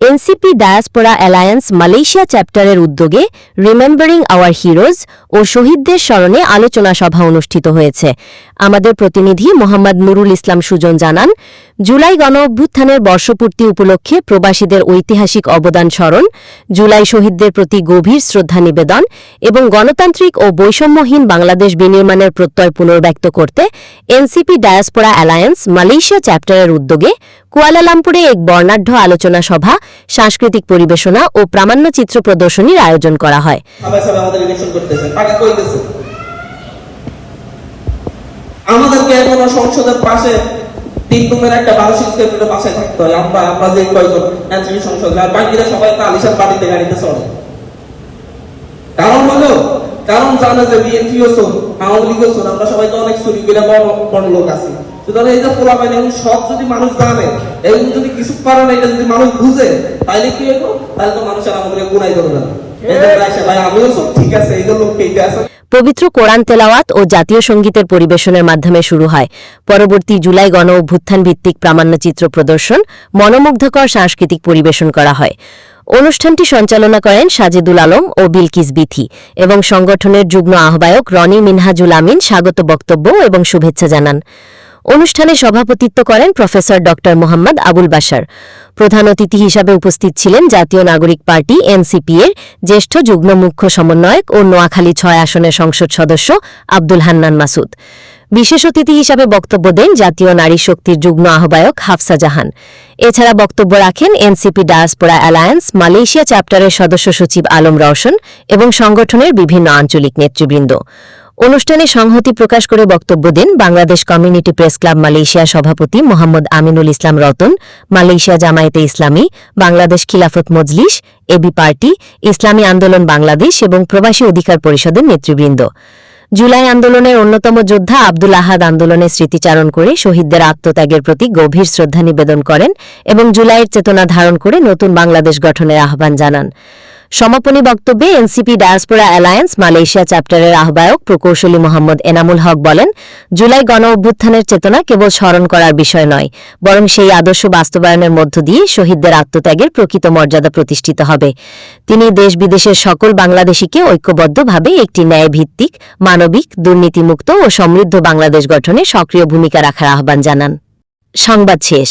NCP diaspora alliance Malaysia চ্যাপ্টারের উদ্যোগে remembering hour heroes ও শহীদদের স্মরণে আলোচনা সভা অনুষ্ঠিত হয়েছে। আমাদের প্রতিনিধি মোহাম্মদ নুরুল ইসলাম সুজন জানান, জুলাই গণঅভ্যুত্থানের বর্ষপূর্তি উপলক্ষে প্রবাসীদের ঐতিহাসিক অবদান স্মরণ, জুলাই শহীদদের প্রতি গভীর শ্রদ্ধা নিবেদন এবং গণতান্ত্রিক ও বৈষম্যহীন বাংলাদেশ বিনির্মাণের প্রত্যয় পুনর্ব্যক্ত করতে এনসিপি ডায়াসপোরা অ্যালায়েন্স মালয়েশিয়া চ্যাপ্টারের উদ্যোগে কুয়ালালামপুরে এক বর্ণাঢ্য আলোচনা সভা, সাংস্কৃতিক পরিবেশনা ও প্রামাণ্যচিত্র প্রদর্শনীর আয়োজন করা হয়। আমাদেরকে এখন সংসদের পাশে 3 রুমের একটা মানসিক কেন্দ্রের পাশে থাকতে হয়। আমরা যে কয়জন এনসিপি সংসদ, আর বাকিরা সবাই তো আলিশান বাড়িতে গাড়িতে চলে। কারণ জানে যে বিএনপিও চোর, আওয়ামী লীগও চোর, আমরা সবাই তো অনেক চুরি করে বড় লোক আছি। সুতরাং এই যে পোলাপাইন এবং সব যদি মানুষ জানে এবং যদি কিছু পারে না, এটা যদি মানুষ বুঝে, তাইলে কি হইব? তাহলে তো মানুষের আমাদের গুনাই করবে না। ভাই আমিও সব ঠিক আছে, এই যে লোককে আছে। পবিত্র কোরআন তেলাওয়াত ও জাতীয় সঙ্গীতের পরিবেশনের মাধ্যমে শুরু হয় পরবর্তী জুলাই গণ অভ্যুত্থান ভিত্তিক প্রামাণ্যচিত্র প্রদর্শন, মনোমুগ্ধকর সাংস্কৃতিক পরিবেশন করা হয়। অনুষ্ঠানটি সঞ্চালনা করেন সাজেদুল আলম ও বিলকিস বিথি এবং সংগঠনের যুগ্ম আহ্বায়ক রনি মিনহাজুল আমিন স্বাগত বক্তব্য এবং শুভেচ্ছা জানান। অনুষ্ঠানে সভাপতিত্ব করেন প্রফেসর ড মোহাম্মদ আবুল বাশার। প্রধান অতিথি হিসাবে উপস্থিত ছিলেন জাতীয় নাগরিক পার্টি এনসিপি এর জ্যেষ্ঠ যুগ্ম মুখ্য সমন্বয়ক ও নোয়াখালী 6 আসনের সংসদ সদস্য আব্দুল হান্নান মাসুদ। বিশেষ অতিথি হিসাবে বক্তব্য দেন জাতীয় নারী শক্তির যুগ্ম আহ্বায়ক হাফসা জাহান। এছাড়া বক্তব্য রাখেন এনসিপি ডায়াসপোরা অ্যালায়েন্স মালয়েশিয়া চ্যাপ্টারের সদস্য সচিব আলম রওশন এবং সংগঠনের বিভিন্ন আঞ্চলিক নেতৃবৃন্দ। অনুষ্ঠানে সংহতি প্রকাশ করে বক্তব্য দেন Bangladesh community press club Malaysia সভাপতি মোহাম্মদ আমিনুল ইসলাম রতন, মালয়েশিয়া জামায়াতে ইসলামী, বাংলাদেশ খিলাফত মজলিস, এবি পার্টি, ইসলামী আন্দোলন বাংলাদেশ এবং প্রবাসী অধিকার পরিষদের নেতৃবৃন্দ। জুলাই আন্দোলনের অন্যতম যোদ্ধা আব্দুল আহাদ আন্দোলনের স্মৃতিচারণ করে শহীদদের আত্মত্যাগের প্রতি গভীর শ্রদ্ধা নিবেদন করেন এবং জুলাইয়ের চেতনা ধারণ করে নতুন বাংলাদেশ গঠনের আহ্বান জানান। সমাপনী বক্তব্যে এনসিপি ডায়াসপোরা অ্যালায়েন্স মালয়েশিয়া চ্যাপ্টারের আহ্বায়ক প্রকৌশলী মোহাম্মদ এনামুল হক বলেন, জুলাই গণ অভ্যুত্থানের চেতনা কেবল স্মরণ করার বিষয় নয়, বরং সেই আদর্শ বাস্তবায়নের মধ্য দিয়ে শহীদদের আত্মত্যাগের প্রকৃত মর্যাদা প্রতিষ্ঠিত হবে। তিনি দেশ বিদেশের সকল বাংলাদেশিকে ঐক্যবদ্ধভাবে একটি ন্যায়ভিত্তিক, মানবিক, দুর্নীতিমুক্ত ও সমৃদ্ধ বাংলাদেশ গঠনে সক্রিয় ভূমিকা রাখার আহ্বান জানান। সংবাদ শেষ।